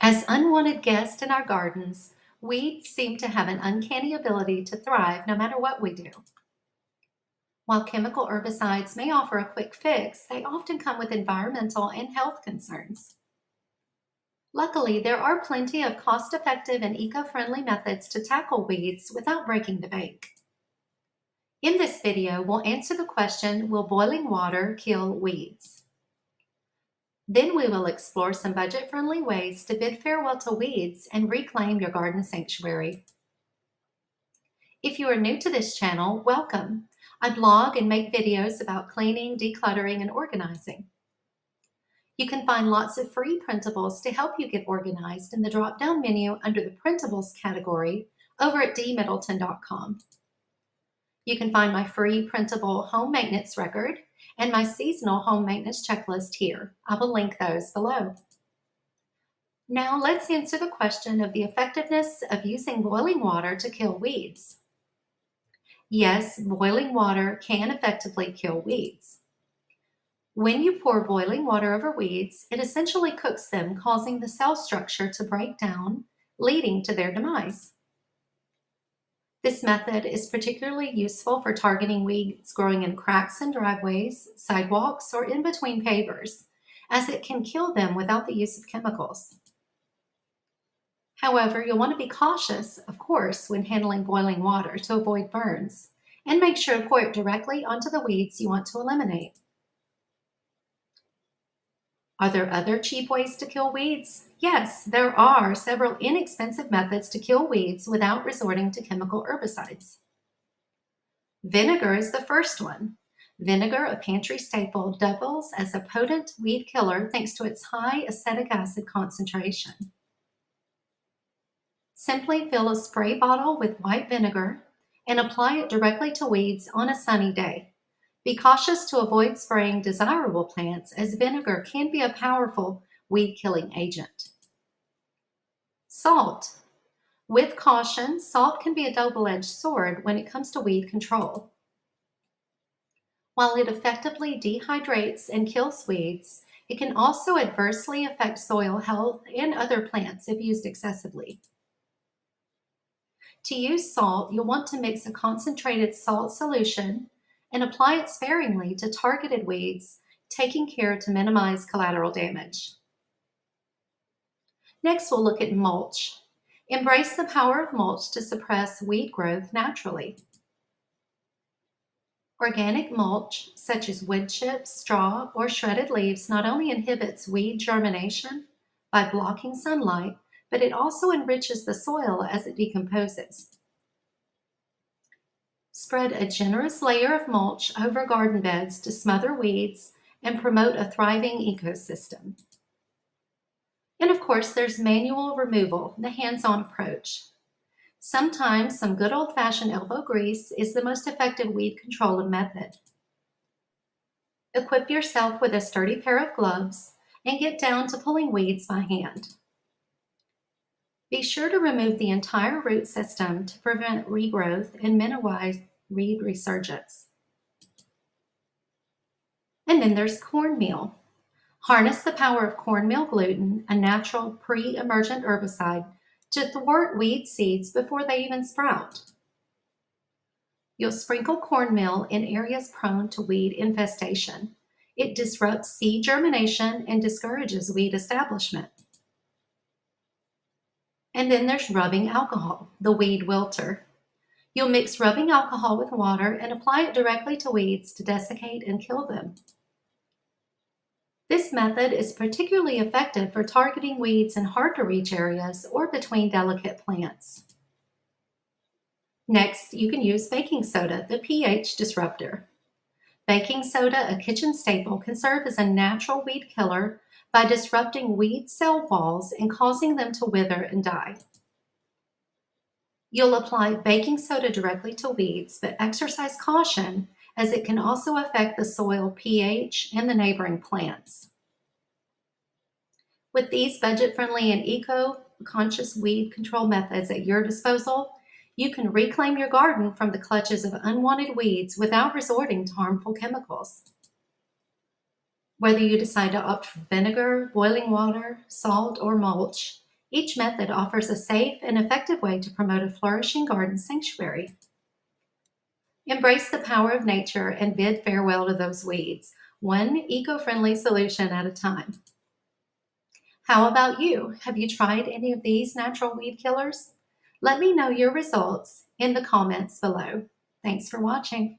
As unwanted guests in our gardens, weeds seem to have an uncanny ability to thrive no matter what we do. While chemical herbicides may offer a quick fix, they often come with environmental and health concerns. Luckily, there are plenty of cost-effective and eco-friendly methods to tackle weeds without breaking the bank. In this video, we'll answer the question, will boiling water kill weeds? Then we will explore some budget-friendly ways to bid farewell to weeds and reclaim your garden sanctuary. If you are new to this channel, welcome. I blog and make videos about cleaning, decluttering, and organizing. You can find lots of free printables to help you get organized in the drop-down menu under the Printables category over at dmiddleton.com. You can find my free printable home maintenance record and my seasonal home maintenance checklist here. I will link those below. Now let's answer the question of the effectiveness of using boiling water to kill weeds. Yes, boiling water can effectively kill weeds. When you pour boiling water over weeds, it essentially cooks them, causing the cell structure to break down, leading to their demise. This method is particularly useful for targeting weeds growing in cracks in driveways, sidewalks, or in between pavers, as it can kill them without the use of chemicals. However, you'll want to be cautious, of course, when handling boiling water to avoid burns, and make sure to pour it directly onto the weeds you want to eliminate. Are there other cheap ways to kill weeds? Yes, there are several inexpensive methods to kill weeds without resorting to chemical herbicides. Vinegar is the first one. Vinegar, a pantry staple, doubles as a potent weed killer thanks to its high acetic acid concentration. Simply fill a spray bottle with white vinegar and apply it directly to weeds on a sunny day. Be cautious to avoid spraying desirable plants, as vinegar can be a powerful weed-killing agent. Salt. With caution, salt can be a double-edged sword when it comes to weed control. While it effectively dehydrates and kills weeds, it can also adversely affect soil health and other plants if used excessively. To use salt, you'll want to mix a concentrated salt solution and apply it sparingly to targeted weeds, taking care to minimize collateral damage. Next, we'll look at mulch. Embrace the power of mulch to suppress weed growth naturally. Organic mulch, such as wood chips, straw, or shredded leaves, not only inhibits weed germination by blocking sunlight, but it also enriches the soil as it decomposes. Spread a generous layer of mulch over garden beds to smother weeds and promote a thriving ecosystem. And of course, there's manual removal, the hands-on approach. Sometimes some good old-fashioned elbow grease is the most effective weed control method. Equip yourself with a sturdy pair of gloves and get down to pulling weeds by hand. Be sure to remove the entire root system to prevent regrowth and minimize weed resurgence. And then there's cornmeal. Harness the power of cornmeal gluten, a natural pre-emergent herbicide, to thwart weed seeds before they even sprout. You'll sprinkle cornmeal in areas prone to weed infestation. It disrupts seed germination and discourages weed establishment. And then there's rubbing alcohol, the weed wilter. You'll mix rubbing alcohol with water and apply it directly to weeds to desiccate and kill them. This method is particularly effective for targeting weeds in hard-to-reach areas or between delicate plants. Next, you can use baking soda, the pH disruptor. Baking soda, a kitchen staple, can serve as a natural weed killer by disrupting weed cell walls and causing them to wither and die. You'll apply baking soda directly to weeds, but exercise caution as it can also affect the soil pH and the neighboring plants. With these budget-friendly and eco-conscious weed control methods at your disposal, you can reclaim your garden from the clutches of unwanted weeds without resorting to harmful chemicals. Whether you decide to opt for vinegar, boiling water, salt, or mulch, Each method offers a safe and effective way to promote a flourishing garden sanctuary. Embrace the power of nature and bid farewell to those weeds, one eco-friendly solution at a time. How about you? Have you tried any of these natural weed killers? Let me know your results in the comments below. Thanks for watching.